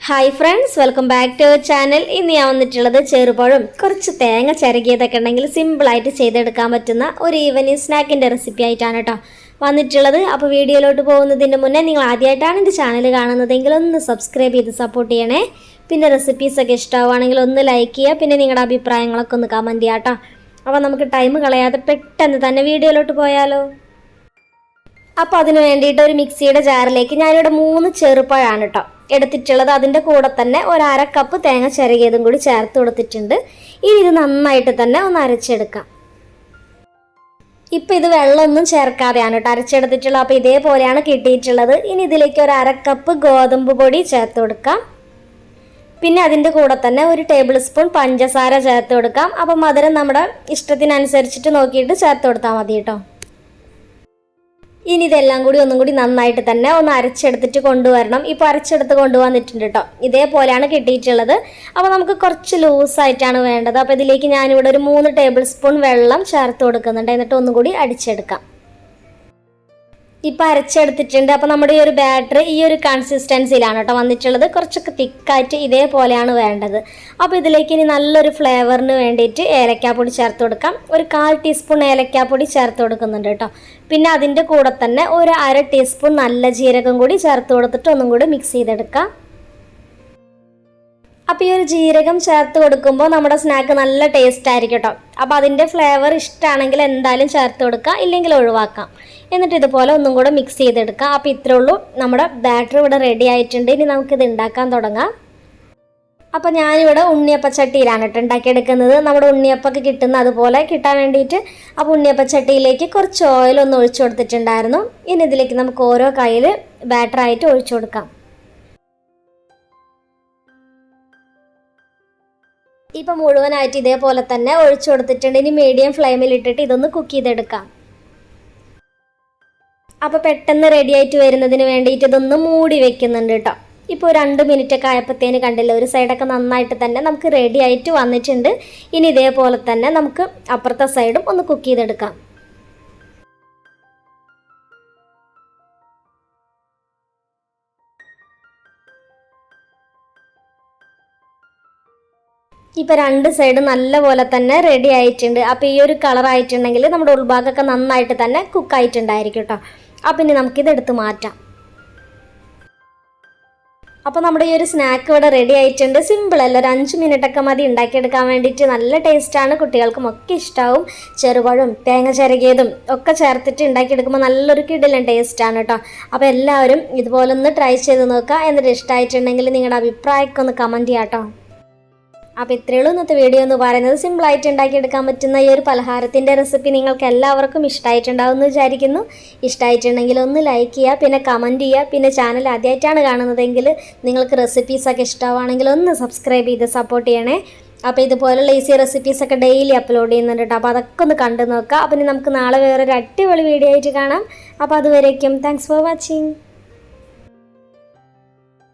Hi friends, welcome back to our channel. ഇന്ന് ഞാൻ വന്നിട്ടുള്ളത് ചെറുപഴം കുറച്ച് തേങ്ങ ചിരകിയതൊക്കെ ഉണ്ടെങ്കിൽ സിമ്പിളായിട്ട് ചെയ്തെടുക്കാൻ പറ്റുന്ന ഒരു ഈവനിങ് സ്നാക്കിൻ്റെ റെസിപ്പി ആയിട്ടാണ് കേട്ടോ വന്നിട്ടുള്ളത്. അപ്പോൾ വീഡിയോയിലോട്ട് പോകുന്നതിൻ്റെ മുന്നേ നിങ്ങൾ ആദ്യമായിട്ടാണ് എൻ്റെ ചാനൽ കാണുന്നതെങ്കിൽ ഒന്ന് സബ്സ്ക്രൈബ് ചെയ്ത് സപ്പോർട്ട് ചെയ്യണേ. പിന്നെ റെസിപ്പീസൊക്കെ ഇഷ്ടമാവുകയാണെങ്കിൽ ഒന്ന് ലൈക്ക് ചെയ്യുക. പിന്നെ നിങ്ങളുടെ അഭിപ്രായങ്ങളൊക്കെ ഒന്ന് കമൻറ്റ് ചെയ്യാം കേട്ടോ. അപ്പോൾ നമുക്ക് ടൈം കളയാതെ പെട്ടെന്ന് തന്നെ വീഡിയോയിലോട്ട് പോയാലോ. അപ്പോൾ അതിന് വേണ്ടിയിട്ട് ഒരു മിക്സിയുടെ ജാറിലേക്ക് ഞാനിവിടെ 3 ചെറുപഴമാണ് കേട്ടോ എടുത്തിട്ടുള്ളത്. അതിൻ്റെ കൂടെ തന്നെ ഒരു 1/2 കപ്പ് തേങ്ങ ചിരകിയതും കൂടി ചേർത്ത് കൊടുത്തിട്ടുണ്ട്. ഇനി ഇത് നന്നായിട്ട് തന്നെ ഒന്ന് അരച്ചെടുക്കാം. ഇപ്പം ഇത് വെള്ളമൊന്നും ചേർക്കാതെയാണ് കേട്ടോ അരച്ചെടുത്തിട്ടുള്ളത്. അപ്പോൾ ഇതേപോലെയാണ് കിട്ടിയിട്ടുള്ളത്. ഇനി ഇതിലേക്ക് ഒരു 1/2 കപ്പ് ഗോതമ്പ് പൊടി ചേർത്ത് കൊടുക്കാം. പിന്നെ അതിൻ്റെ കൂടെ തന്നെ ഒരു ടേബിൾ സ്പൂൺ പഞ്ചസാര ചേർത്ത് കൊടുക്കാം. അപ്പം മധുരം നമ്മുടെ ഇഷ്ടത്തിനനുസരിച്ചിട്ട് നോക്കിയിട്ട് ചേർത്ത് കൊടുത്താൽ മതി കേട്ടോ. ഇനി ഇതെല്ലാം കൂടി ഒന്നും കൂടി നന്നായിട്ട് തന്നെ ഒന്ന് അരച്ചെടുത്തിട്ട് കൊണ്ടുവരണം. ഇപ്പോൾ അരച്ചെടുത്ത് കൊണ്ടുവന്നിട്ടുണ്ട് കേട്ടോ. ഇതേപോലെയാണ് കിട്ടിയിട്ടുള്ളത്. അപ്പോൾ നമുക്ക് കുറച്ച് ലൂസായിട്ടാണ് വേണ്ടത്. അപ്പോൾ ഇതിലേക്ക് ഞാനിവിടെ ഒരു 3 ടേബിൾ സ്പൂൺ വെള്ളം ചേർത്ത് കൊടുക്കുന്നുണ്ട്. എന്നിട്ട് ഒന്നും കൂടി അടിച്ചെടുക്കാം. ഇപ്പം അരച്ചെടുത്തിട്ടുണ്ട്. അപ്പോൾ നമ്മുടെ ഈ ഒരു ബാറ്റർ ഈ ഒരു കൺസിസ്റ്റൻസിയിലാണ് കേട്ടോ വന്നിട്ടുള്ളത്. കുറച്ചൊക്കെ തിക്കായിട്ട് ഇതേപോലെയാണ് വേണ്ടത്. അപ്പോൾ ഇതിലേക്ക് ഇനി നല്ലൊരു ഫ്ലേവറിന് വേണ്ടിയിട്ട് ഏലക്കാപ്പൊടി ചേർത്ത് കൊടുക്കാം. ഒരു 1/4 ടീസ്പൂൺ ഏലക്കാപ്പൊടി ചേർത്ത് കൊടുക്കുന്നുണ്ട് കേട്ടോ. പിന്നെ അതിൻ്റെ കൂടെ തന്നെ ഒരു 1/2 ടീസ്പൂൺ നല്ല ജീരകം കൂടി ചേർത്ത് കൊടുത്തിട്ട് ഒന്നും കൂടി മിക്സ് ചെയ്തെടുക്കാം. അപ്പോൾ ഈ ഒരു ജീരകം ചേർത്ത് കൊടുക്കുമ്പോൾ നമ്മുടെ സ്നാക്ക് നല്ല ടേസ്റ്റ് ആയിരിക്കും കേട്ടോ. അപ്പോൾ അതിൻ്റെ ഫ്ലേവർ ഇഷ്ടമാണെങ്കിൽ എന്തായാലും ചേർത്ത് കൊടുക്കുക, ഇല്ലെങ്കിൽ ഒഴിവാക്കാം. എന്നിട്ട് ഇതുപോലെ ഒന്നും കൂടെ മിക്സ് ചെയ്തെടുക്കാം. അപ്പോൾ ഇത്രേ ഉള്ളൂ, നമ്മുടെ ബാറ്റർ ഇവിടെ റെഡി ആയിട്ടുണ്ട്. ഇനി നമുക്കിത് ഉണ്ടാക്കാൻ തുടങ്ങാം. അപ്പോൾ ഞാനിവിടെ ഉണ്ണിയപ്പച്ചട്ടിയിലാണ് കേട്ടോ ഉണ്ടാക്കിയെടുക്കുന്നത്. നമ്മുടെ ഉണ്ണിയപ്പൊക്കെ കിട്ടുന്ന അതുപോലെ കിട്ടാൻ വേണ്ടിയിട്ട്. അപ്പോൾ ഉണ്ണിയപ്പച്ചട്ടിയിലേക്ക് കുറച്ച് ഓയിൽ ഒന്ന് ഒഴിച്ചു കൊടുത്തിട്ടുണ്ടായിരുന്നു. ഇനി ഇതിലേക്ക് നമുക്ക് ഓരോ കയ്യിൽ ബാറ്ററായിട്ട് ഒഴിച്ചു കൊടുക്കാം. ഇപ്പം മുഴുവനായിട്ട് ഇതേപോലെ തന്നെ ഒഴിച്ചു കൊടുത്തിട്ടുണ്ട്. ഇനി മീഡിയം ഫ്ലെയിമിൽ ഇട്ടിട്ട് ഇതൊന്ന് കുക്ക് ചെയ്തെടുക്കാം. അപ്പോൾ പെട്ടെന്ന് റെഡി ആയിട്ട് വരുന്നതിന് വേണ്ടിയിട്ട് ഇതൊന്ന് മൂടി വെക്കുന്നുണ്ട് കേട്ടോ. ഇപ്പോൾ 2 മിനിറ്റൊക്കെ ആയപ്പോഴത്തേന് കണ്ടില്ല, ഒരു സൈഡൊക്കെ നന്നായിട്ട് തന്നെ നമുക്ക് റെഡി ആയിട്ട് വന്നിട്ടുണ്ട്. ഇനി ഇതേപോലെ തന്നെ നമുക്ക് അപ്പുറത്തെ സൈഡും ഒന്ന് കുക്ക് ചെയ്തെടുക്കാം. ഇപ്പോൾ 2 സൈഡ് നല്ലപോലെ തന്നെ റെഡി ആയിട്ടുണ്ട്. അപ്പോൾ ഈ ഒരു കളർ ആയിട്ടുണ്ടെങ്കിൽ നമ്മുടെ ഉൾഭാഗമൊക്കെ നന്നായിട്ട് തന്നെ കുക്കായിട്ടുണ്ടായിരിക്കും കേട്ടോ. അപ്പോൾ ഇനി നമുക്കിതെടുത്ത് മാറ്റാം. അപ്പോൾ നമ്മുടെ ഈ ഒരു സ്നാക്ക് ഇവിടെ റെഡി ആയിട്ടുണ്ട്. സിമ്പിളല്ല, ഒരു 5 മിനിറ്റൊക്കെ മതി ഉണ്ടാക്കിയെടുക്കാൻ വേണ്ടിയിട്ട്. നല്ല ടേസ്റ്റാണ്, കുട്ടികൾക്കും ഒക്കെ ഇഷ്ടമാവും. ചെറുപഴം തേങ്ങ ചിരകിയതും ഒക്കെ ചേർത്തിട്ട് ഉണ്ടാക്കിയെടുക്കുമ്പോൾ നല്ലൊരു കിടിലൻ ടേസ്റ്റാണ് കേട്ടോ. അപ്പോൾ എല്ലാവരും ഇതുപോലെ ഒന്ന് ട്രൈ ചെയ്ത് നോക്കുക. എന്നിട്ട് ഇഷ്ടമായിട്ടുണ്ടെങ്കിൽ നിങ്ങളുടെ അഭിപ്രായമൊക്കെ ഒന്ന് കമൻറ്റ് ചെയ്യാം കേട്ടോ. അപ്പോൾ ഇത്രയേ ഉള്ളൂ ഇന്നത്തെ വീഡിയോ എന്ന് പറയുന്നത്. സിമ്പിളായിട്ട് ഉണ്ടാക്കിയെടുക്കാൻ പറ്റുന്ന ഈ ഒരു പലഹാരത്തിൻ്റെ റെസിപ്പി നിങ്ങൾക്ക് എല്ലാവർക്കും ഇഷ്ടമായിട്ടുണ്ടാവും എന്ന് വിചാരിക്കുന്നു. ഇഷ്ടമായിട്ടുണ്ടെങ്കിൽ ഒന്ന് ലൈക്ക് ചെയ്യുക, പിന്നെ കമൻറ്റ് ചെയ്യുക. പിന്നെ ചാനൽ ആദ്യമായിട്ടാണ് കാണുന്നതെങ്കിൽ നിങ്ങൾക്ക് റെസിപ്പീസൊക്കെ ഇഷ്ടമാണെങ്കിൽ ഒന്ന് സബ്സ്ക്രൈബ് ചെയ്ത് സപ്പോർട്ട് ചെയ്യണേ. അപ്പോൾ ഇതുപോലുള്ള ഈസി റെസിപ്പീസൊക്കെ ഡെയിലി അപ്ലോഡ് ചെയ്യുന്നുണ്ട് കേട്ടോ. അപ്പോൾ അതൊക്കെ ഒന്ന് കണ്ടു നോക്കുക. അപ്പോൾ ഇനി നമുക്ക് നാളെ വേറൊരു അടിപൊളി വീഡിയോ ആയിട്ട് കാണാം. അപ്പോൾ അതുവരേക്കും താങ്ക്സ് ഫോർ വാച്ചിങ്.